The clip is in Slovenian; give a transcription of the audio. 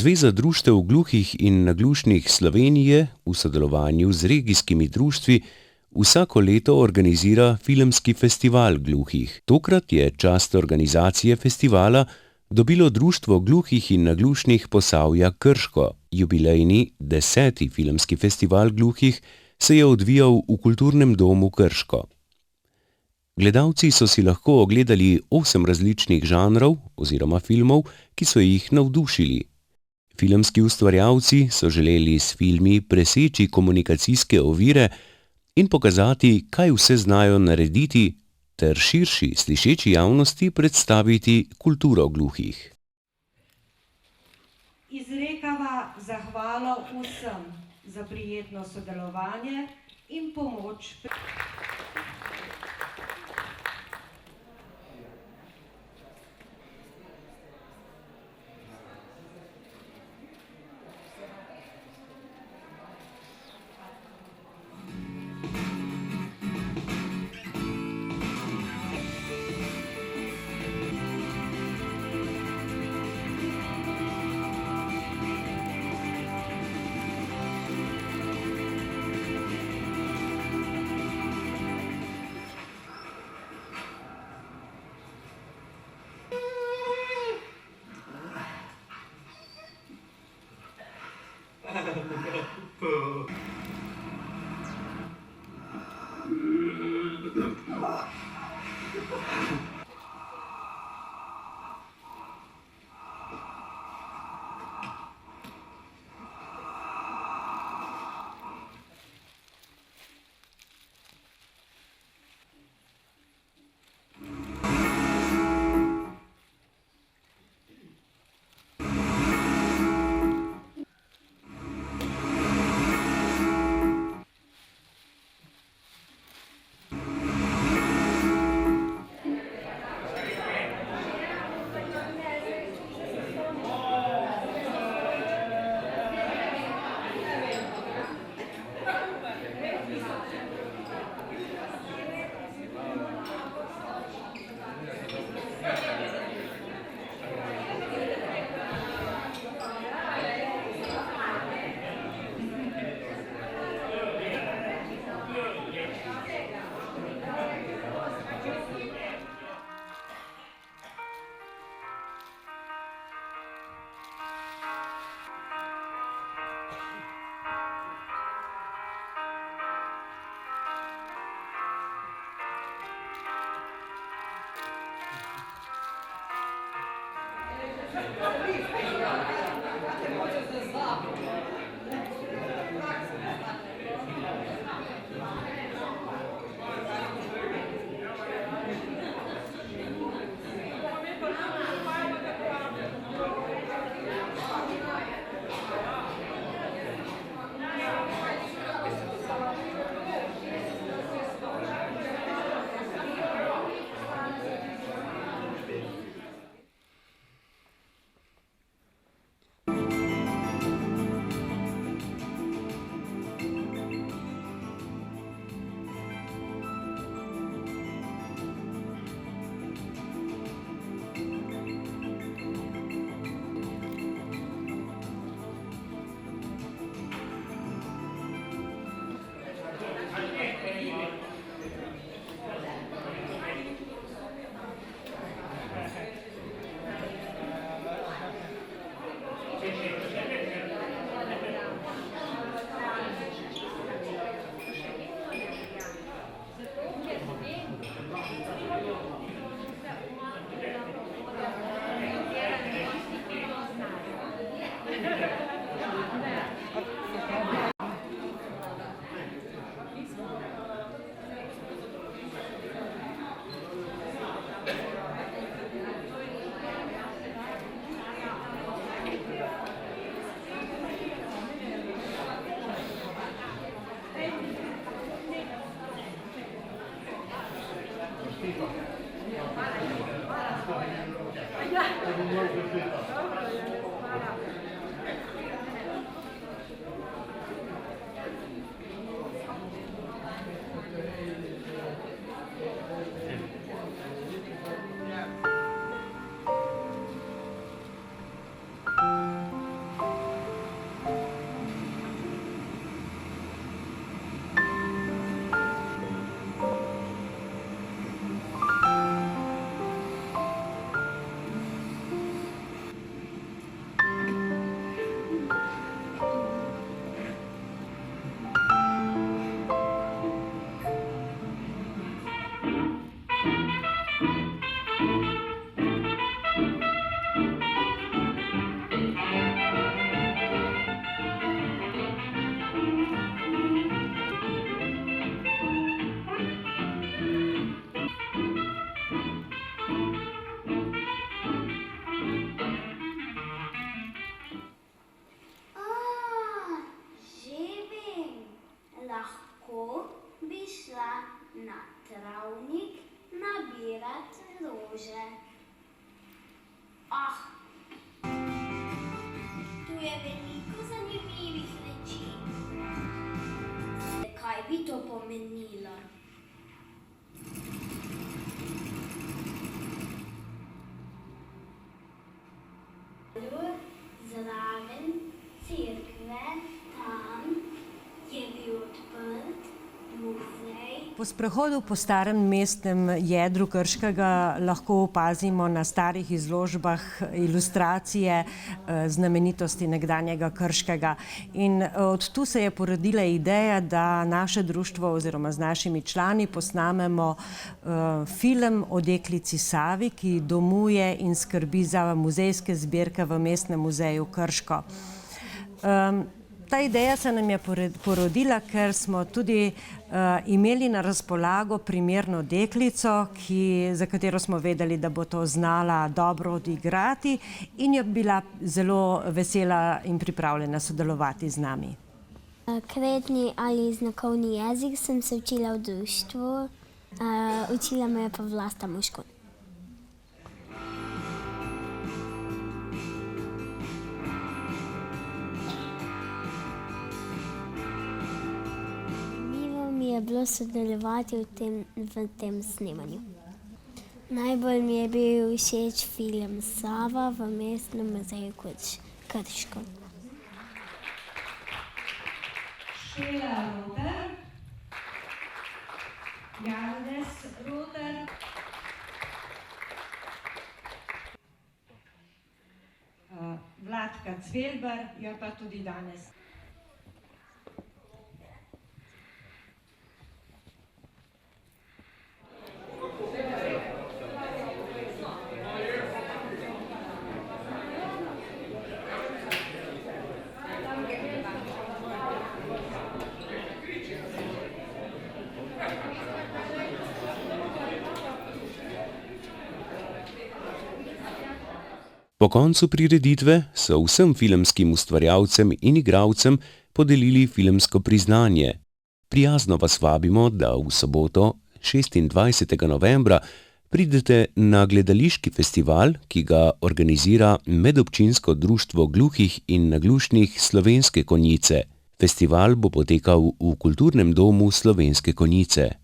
Zveza društev gluhih in naglušnih Slovenije v sodelovanju z regijskimi društvi vsako leto organizira filmski festival gluhih. Tokrat je čast organizacije festivala dobilo Društvo gluhih in naglušnih Posavja Krško. Jubilejni 10. filmski festival gluhih se je odvijal v Kulturnem domu Krško. Gledalci so si lahko ogledali 8 različnih žanrov oziroma filmov, ki so jih navdušili. Filmski ustvarjalci so želeli s filmi preseči komunikacijske ovire in pokazati, kaj vse znajo narediti, ter širši slišeči javnosti predstaviti kulturo gluhih. Izrekava zahvalo vsem za prijetno sodelovanje in pomoč. šla na travnik nabirat rože. Tu je veliko zanimivih reči. Kaj bi to pomenilo? Zraven cerkve, tam je bil odprt muzej. Po sprehodu po starem mestnem jedru Krškega lahko opazimo na starih izložbah ilustracije znamenitosti nekdanjega Krškega. In od tu se je porodila ideja, da naše društvo oziroma z našimi člani posnamemo film o deklici Savi, ki domuje in skrbi za muzejske zbirke v Mestnem muzeju Krško. Ta ideja se nam je porodila, ker smo tudi imeli na razpolago primerno deklico, za katero smo vedeli, da bo to znala dobro odigrati in je bila zelo vesela in pripravljena sodelovati z nami. Kretni ali znakovni jezik sem se učila v društvu, učila me je pa Vlasta Moškon. Mi je bilo sodelovati v tem snemanju. Najbolj mi je bil všeč film Sava v Mestnem muzeju Krško. Šela Roter, Janez Roter, Vladka Cvelbar je pa tudi danes. Po koncu prireditve so vsem filmskim ustvarjalcem in igralcem podelili filmsko priznanje. Prijazno vas vabimo, da v soboto, 26. novembra, pridete na gledališki festival, ki ga organizira Medobčinsko društvo gluhih in naglušnih Slovenske Konjice. Festival bo potekal v Kulturnem domu Slovenske Konjice.